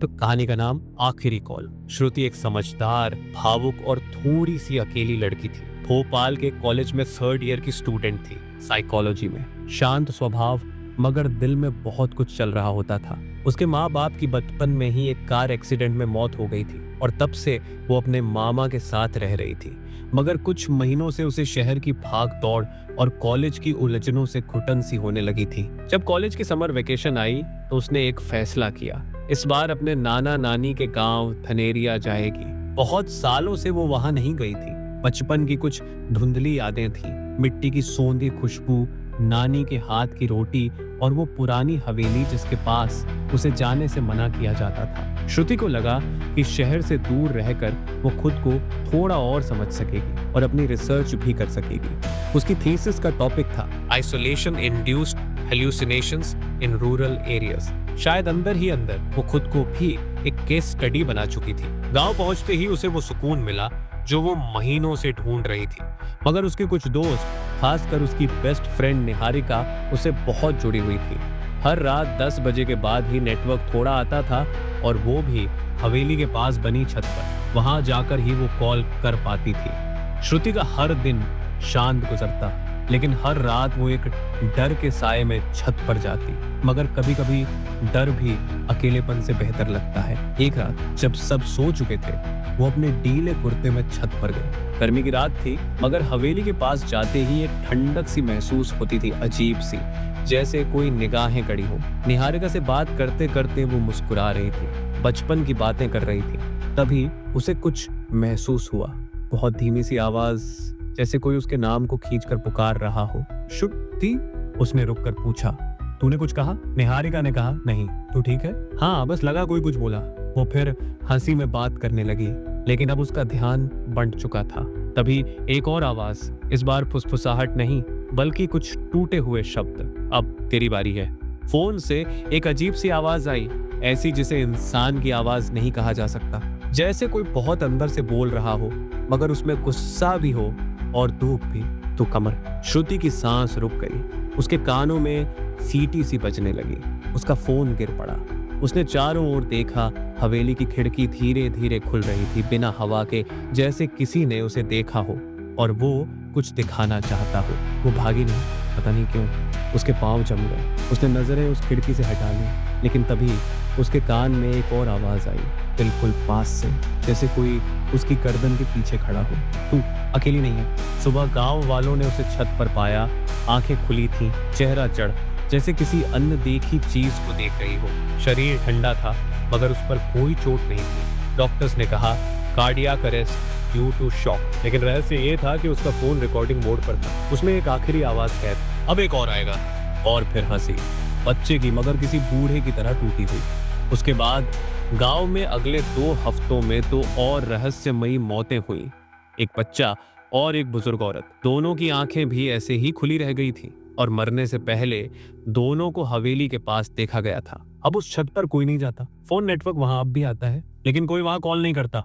तो कहानी का नाम आखिरी कॉल। श्रुति एक समझदार, भावुक और थोड़ी सी अकेली लड़की थी। भोपाल के कॉलेज में 3rd ईयर की स्टूडेंट थी, साइकोलॉजी में। शांत स्वभाव, मगर दिल में बहुत कुछ चल रहा होता था। उसके माँ बाप की बचपन में ही एक कार एक्सीडेंट में मौत हो गई थी और तब से वो अपने मामा के साथ रह रही थी। मगर कुछ महीनों से उसे शहर की भाग दौड़ और कॉलेज की उलझनों से घुटन सी होने लगी थी। जब कॉलेज की समर वेकेशन आई तो उसने एक फैसला किया। इस बार अपने नाना नानी के गांव धनेरिया जाएगी। बहुत सालों से वो वहां नहीं गई थी। बचपन की कुछ धुंधली यादें थी, मिट्टी की सोंधी खुशबू, नानी के हाथ की रोटी और वो पुरानी हवेली जिसके पास उसे जाने से मना किया जाता था। श्रुति को लगा कि शहर से दूर रहकर वो खुद को थोड़ा और समझ सकेगी और अपनी रिसर्च भी कर सकेगी। उसकी थीसिस का टॉपिक था isolation induced hallucinations in rural areas. शायद अंदर ही अंदर वो खुद को भी एक केस स्टडी बना चुकी थी। गांव पहुंचते ही उसे वो सुकून मिला जो वो महीनों से ढूंढ रही थी। मगर उसके कुछ दोस्त, खासकर उसकी बेस्ट फ्रेंड निहारिका, उसे बहुत जुड़ी हुई थी। हर रात 10 बजे के बाद ही नेटवर्क थोड़ा आता था और वो भी हवेली के पास बनी छत पर। वहां जाकर ही वो कॉल कर पाती थी। श्रुति का हर दिन शांत गुजरता, लेकिन हर रात वो एक डर के साए में छत पर जाती। मगर कभी कभी डर भी अकेलेपन से बेहतर लगता है। एक रात जब सब सो चुके थे, वो अपने ढीले कुर्ते में छत पर गए। गर्मी की रात थी, मगर हवेली के पास जाते ही एक ठंडक सी महसूस होती थी, अजीब सी, जैसे कोई निगाहें गड़ी हो। निहारिका से बात करते करते वो मुस्कुरा रही थी, बचपन की बातें कर रही थी। तभी उसे कुछ महसूस हुआ, बहुत धीमी सी आवाज, जैसे कोई उसके नाम को खींचकर पुकार रहा हो। श्रुति, उसने रुककर पूछा, तूने कुछ कहा? निहारिका ने कहा, नहीं। तू ठीक है? हाँ, बस लगा कोई कुछ बोला। वो फिर हंसी में बात करने लगी, लेकिन अब उसका ध्यान बंट चुका था। तभी एक और आवाज, इस बार फुसफुसाहट नहीं बल्कि कुछ टूटे हुए शब्द, अब तेरी बारी है। फोन से एक अजीब सी आवाज आई, ऐसी जिसे इंसान की आवाज नहीं कहा जा सकता, जैसे कोई बहुत अंदर से बोल रहा हो, मगर उसमें गुस्सा भी हो और दुख भी। तो कमर। श्रुति की सांस रुक गई, उसके कानों में सीटी सी बजने लगी। उसका फोन गिर पड़ा। उसने चारों ओर देखा, हवेली की खिड़की धीरे धीरे खुल रही थी, बिना हवा के, जैसे किसी ने उसे देखा हो और वो कुछ दिखाना चाहता हो। वो भागी नहीं, पता नहीं क्यों। उसके पांव जम गए। उसने नजरें उस खिड़की से हटा ली, लेकिन तभी उसके कान में एक और आवाज आई, बिल्कुल पास से, जैसे कोई उसकी गर्दन के पीछे खड़ा हो। तू अकेली नहीं है। सुबह गांव वालों ने उसे छत पर पाया, आंखें खुली थी, चेहरा जड़, जैसे किसी अनदेखी चीज को देख रही हो। शरीर ठंडा था, मगर उस पर कोई चोट नहीं थी। डॉक्टर्स ने कहा cardiac arrest due to shock, लेकिन रहस्य ये था कि उसका फोन रिकॉर्डिंग मोड पर था। उसमें एक आखिरी आवाज कैद, अब एक और आएगा। और फिर हंसी, बच्चे की, मगर किसी बूढ़े की तरह टूटी हुई। उसके बाद गांव में अगले 2 हफ्तों में 2 और रहस्यमयी मौतें हुई, एक बच्चा और एक बुजुर्ग औरत। दोनों की आंखें भी ऐसे ही खुली रह गई थी और मरने से पहले दोनों को हवेली के पास देखा गया था। अब उस छत पर कोई नहीं जाता। फोन नेटवर्क वहां अब भी आता है, लेकिन कोई वहां कॉल नहीं करता।